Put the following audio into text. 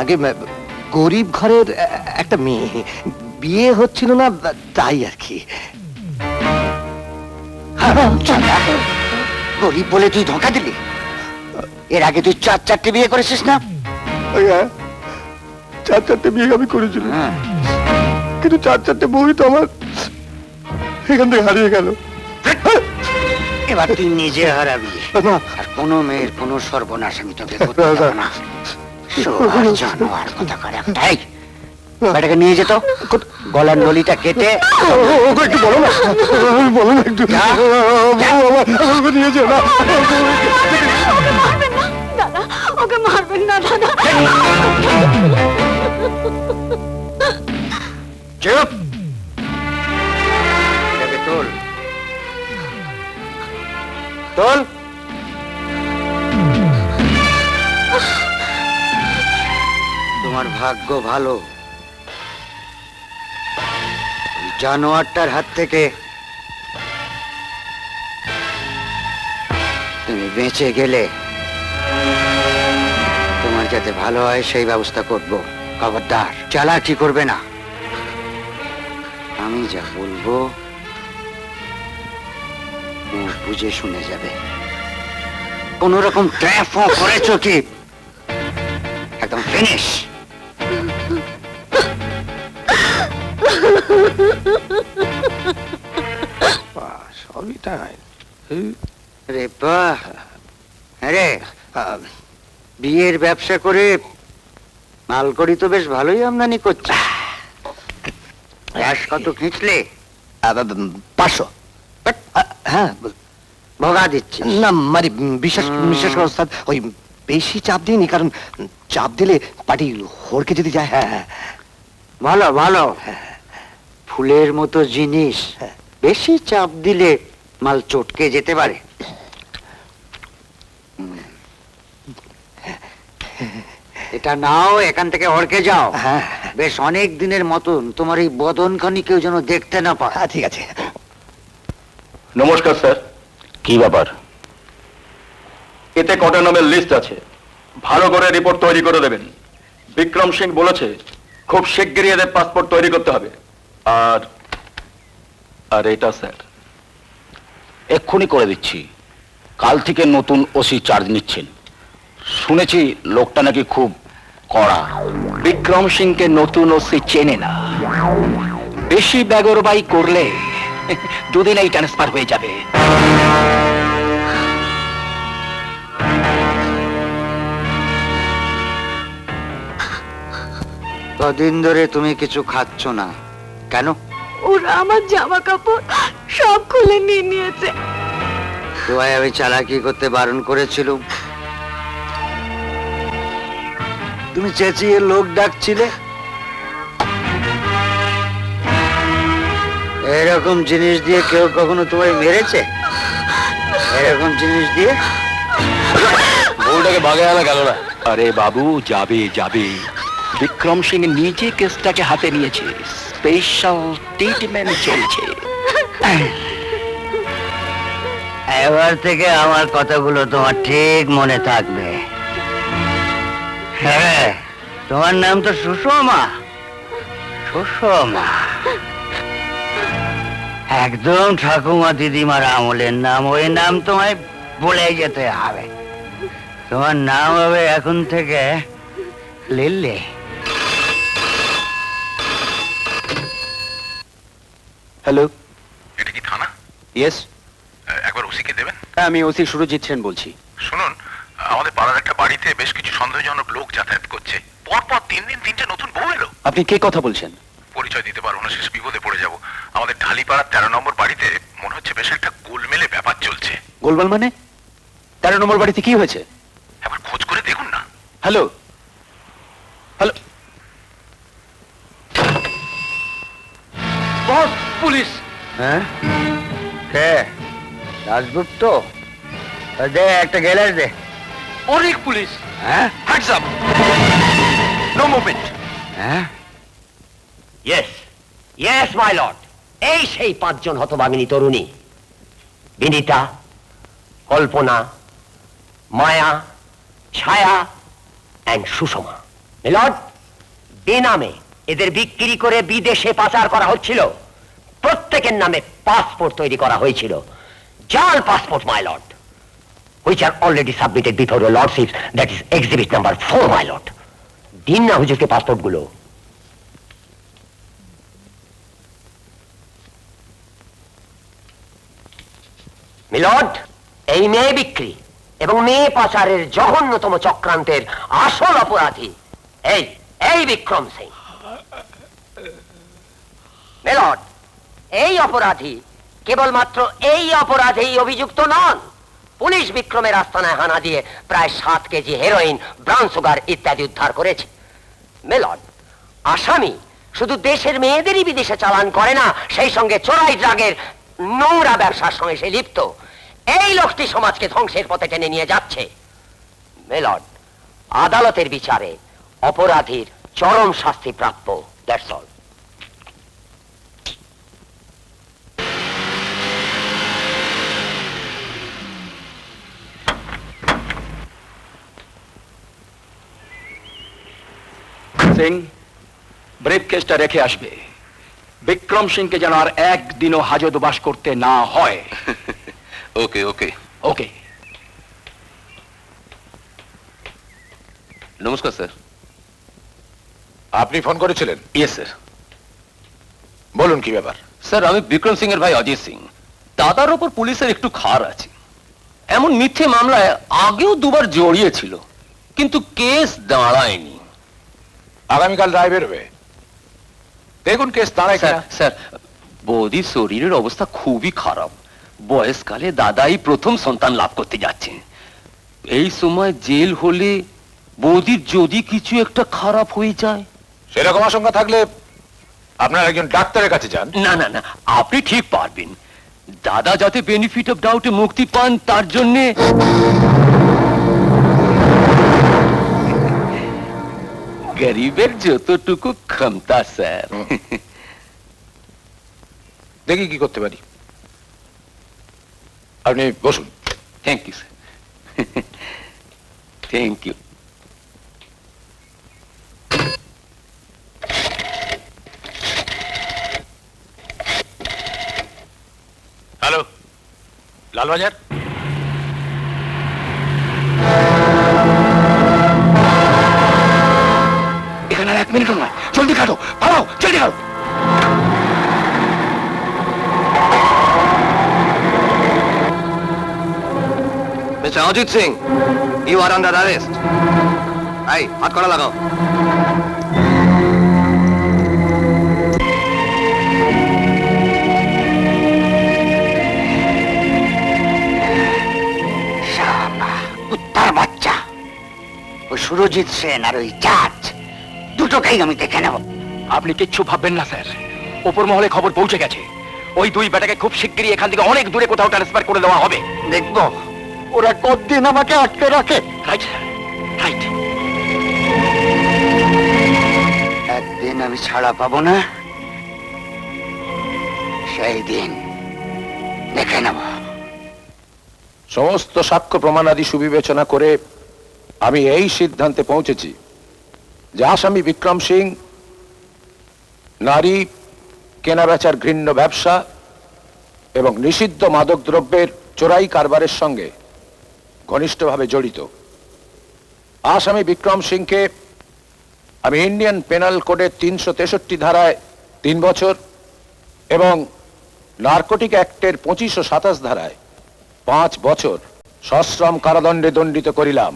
আগে গরিব ঘরের একটা মেয়ে, বিয়ে হচ্ছিল না, তাই আর কি। গরিব বলে তুই ধোঁকা দিলি? এর আগে তুই 4-4টে বিয়ে করেছিস না? চার চারটে বিয়ে আমি করেছিলাম, কিন্তু 4-4টে বই তো আমার এখান থেকে হারিয়ে গেল। এবার তুই নিজে হারাবি, আর কোনো মেয়ের কোনো সর্বনাশ আমি তোকে করতে দেব না। শোয়ার জানোয়ার কোথাকার একটাই। বেটাকে নিয়ে যেত, গলার নলিটা কেটে। একটু বলো না, বলো না একটু, নিয়ে যেও না। দাদা, ওকে মারবেন না দাদা। চুপ! এটাকে তোল, তোল। তোমার ভাগ্য ভালো, ওই জানোয়ারটার হাত থেকে তুমি বেঁচে গেলে তোমার যাতে ভালো হয় সেই ব্যবস্থা করব। খবরদার চালাকি করবে না, আমি যা বলবো মুখ বুঝে শুনে যাবে। কোন রকম ট্র্যাপও করেছো কি একদম ফিনিশ। সবই তাই রে বাহ! আরে বিয়ের ব্যবসা করে মালকড়ি তো বেশ ভালোই আমদানি করছে। ক্যাশ কত খিঁচলে? 500। হ্যাঁ, ভগা দিচ্ছে না মানে বিশেষ বিশেষ অবস্থা ওই বেশি চাপ দিইনি, কারণ চাপ দিলে পার্টি হড়কে যদি যায়। হ্যাঁ হ্যাঁ, ভালো ভালো। ফুলের মতো জিনিস বেশি চাপ দিলে মাল চটকে যেতে পারে। এটা নাও, এখান থেকে হড়কে যাও। হ্যাঁ বেশ অনেক দিনের মতন তোমার এই বদনখানি কেউ যেন দেখতে না পায়। হ্যাঁ, ঠিক আছে। নমস্কার স্যার। কি ব্যাপার? এতে কটা নামের লিস্ট আছে, ভালো করে রিপোর্ট তৈরি করে দেবেন। বিক্রম সিং বলেছে খুব শিগগিরই এদের পাসপোর্ট তৈরি করতে হবে। আর আর এটা স্যার, এক্ষুনি করে দিচ্ছি। কাল থেকে নতুন ওসি চার্জ নিচ্ছেন, শুনেছি লোকটা নাকি খুব কড়া। বিক্রম সিংকে নতুন ওসি চেনে না, বেশি বেগরবাই করলে দুদিনেই ট্রান্সফার হয়ে যাবে। কদিন ধরে তুমি কিছু খাচ্ছ না কেন? ওরা আমার জামা কাপড় সব খুলে নিয়ে নিয়েছে। তোমায় আমি চালাকি করতে বারণ করেছিলাম, তুমি চেঁচিয়ে লোক ডাকছিলে। এরকম জিনিস দিয়ে কেউ কখনো তোমায় মেরেছে? এরকম জিনিস দিয়ে? বউটাকে বাগে আলা গেল না। আরে বাবু, যাবে যাবে। বিক্রম সিং নিজে কেসটাকে হাতে নিয়েছে, স্পেশাল ট্রিটমেন্ট চলছে। এবার থেকে আমার কথাগুলো তোমার ঠিক মনে থাকবে। হ্যাঁ, তোমার নাম তো সুষমা। সুষমা একদম ঠাকুমা দিদিমার আমলের নাম, ওই নাম তোমায় বলে যেতে হবে। তোমার নাম হবে এখন থেকে লিল্লি। হ্যালো, এটা কি থানা? ইয়েস, একবার ওসিকে দেবেন। আমি ওসি সুরজিৎ সেন বলছি। শুনুন, আমাদের পাড়ার একটা বাড়িতে বেশ কিছু সন্দেহজনক লোক যাতায়াত করছে। পরপর 3 দিন 3টে নতুন বউ এলো। আপনি কে কথা বলছেন? পরিচয় দিতে পারবো না, শেষ বিপদে পড়ে যাব। আমাদের ঢালিপাড়ার 13 নম্বর বাড়িতে মনে হচ্ছে বেশ একটা গোলমেলে ব্যাপার চলছে। গোলমাল মানে? 13 নম্বর বাড়িতে কি হয়েছে? একবার খোঁজ করে দেখুন না। হ্যালো হ্যালো, বস, পুলিশ। হ্যাঁ, কে? দাশগুপ্ত? দে একটা গ্যালাস দে। অনেক পুলিশ। হ্যাঁ হ্যান্ডস আপ, নো মুভমেন্ট। হ্যাঁ, ইয়েস ইয়েস মাই লর্ড, এই সেই 5 জন হতভাগিনী তরুণী, বিনিতা, কল্পনা, মায়া, ছায়া এন্ড সুষমা। মিলর্ড, বেনামে এদের বিক্রি করে বিদেশে পাচার করা হচ্ছিল। প্রত্যেকের নামে পাসপোর্ট তৈরি করা হয়েছিল, জাল passport, my lord, which are already submitted before your lordship, that is exhibit number 4, my lord. দিন না হুজুরকে পাসপোর্ট গুলো। মিলর্ড, এই মেয়ে বিক্রি এবং মেয়ে পাচারের জঘন্যতম চক্রান্তের আসল অপরাধী এই এই বিক্রম সিং। মিলর্ড, এই অপরাধী কেবলমাত্র এই অপরাধেই অভিযুক্ত নন। পুলিশ বিক্রমের আস্তানায় হানা দিয়ে প্রায় 7 কেজি হেরোইন, ব্রাউন সুগার ইত্যাদি উদ্ধার করেছে। মিলর্ড, আসামি শুধু দেশের মেয়েদেরই বিদেশে চালান করে না, সেই সঙ্গে চোরাই ড্রাগের নোংরা ব্যবসার সঙ্গে সে লিপ্ত। এই লোকটি সমাজকে ধ্বংসের পথে টেনে নিয়ে যাচ্ছে। মিলর্ড, আদালতের বিচারে অপরাধীর চরম শাস্তি প্রাপ্য। That's all. সিং, ব্রেক কেসটা রেখে আসবে। বিক্রম সিংকে যেন আর একদিনও হাজতবাস করতে না হয়। ওকে ওকে। ওকে। নমস্কার স্যার। আপনি ফোন করেছিলেন? Yes sir. বলুন কি ব্যাপার? স্যার, আমি বিক্রম সিং এর ভাই অজিত সিং। দাদার ওপর পুলিশের একটু খার আছে। এমন মিথ্যে মামলায় আগেও 2 বার জড়িয়েছিল, কিন্তু কেস দাঁড়ায়নি। আগামীকাল রায় বেরোবে, দেখুন কেস দাঁড়ায় কিনা। স্যার, বৌদির শরীরের অবস্থা খুবই খারাপ। বয়সকালে দাদাই প্রথম সন্তান লাভ করতে যাচ্ছে। এই সময় জেল হলে বৌদির যদি কিছু একটা খারাপ হয়ে যায়। সেরকম আশঙ্কা থাকলে আপনার একজন ডাক্তারের কাছে যান। না না না, আপনি ঠিক পারবেন। দাদা যাতে বেনিফিট অফ ডাউটে মুক্তি পান, তার জন্যে গরিবের যতটুকু ক্ষমতা স্যার। দেখি কি করতে পারি। আপনি বসুন। Thank you sir. Thank you. Hello, Lalbazar. এখানে আর 1 মিনিটও নয়, জলদি কাটো, পালাও, জলদি কাটো। Mister Ajit Singh, you are under arrest. এই হাত কড়া লাগাও। কুত্তার বাচ্চা, ওই সুরজিৎ সেন আর ওই জাজ দুটোকেই আমি দেখে নেব। আপনি কিচ্ছু ভাববেন না স্যার, ওপর মহলে খবর পৌঁছে গেছে। ওই 2 বেটাকে খুব শিগগিরই এখান থেকে অনেক দূরে কোথাও ট্রান্সফার করে দেওয়া হবে। দেখবো ওরা কতদিন আমাকে আটকে রাখে। Right sir, right. একদিন আমি ছাড়া পাবো না, সেই দিন দেখে নেব। সমস্ত সাক্ষ্য প্রমাণাদি সুবিবেচনা করে আমি এই সিদ্ধান্তে পৌঁছেছি যে আসামি বিক্রম সিং নারী কেনাবেচার ঘৃণ্য ব্যবসা এবং নিষিদ্ধ মাদক দ্রব্যের চোরাই কারবারের সঙ্গে ঘনিষ্ঠভাবে জড়িত। আসামি বিক্রম সিংকে আমি ইন্ডিয়ান পেনাল কোডের 363 ধারায় 3 বছর এবং নার্কোটিক অ্যাক্টের 25 ও 27 ধারায় 5 বছর সশ্রম কারাদণ্ডে দণ্ডিত করিলাম।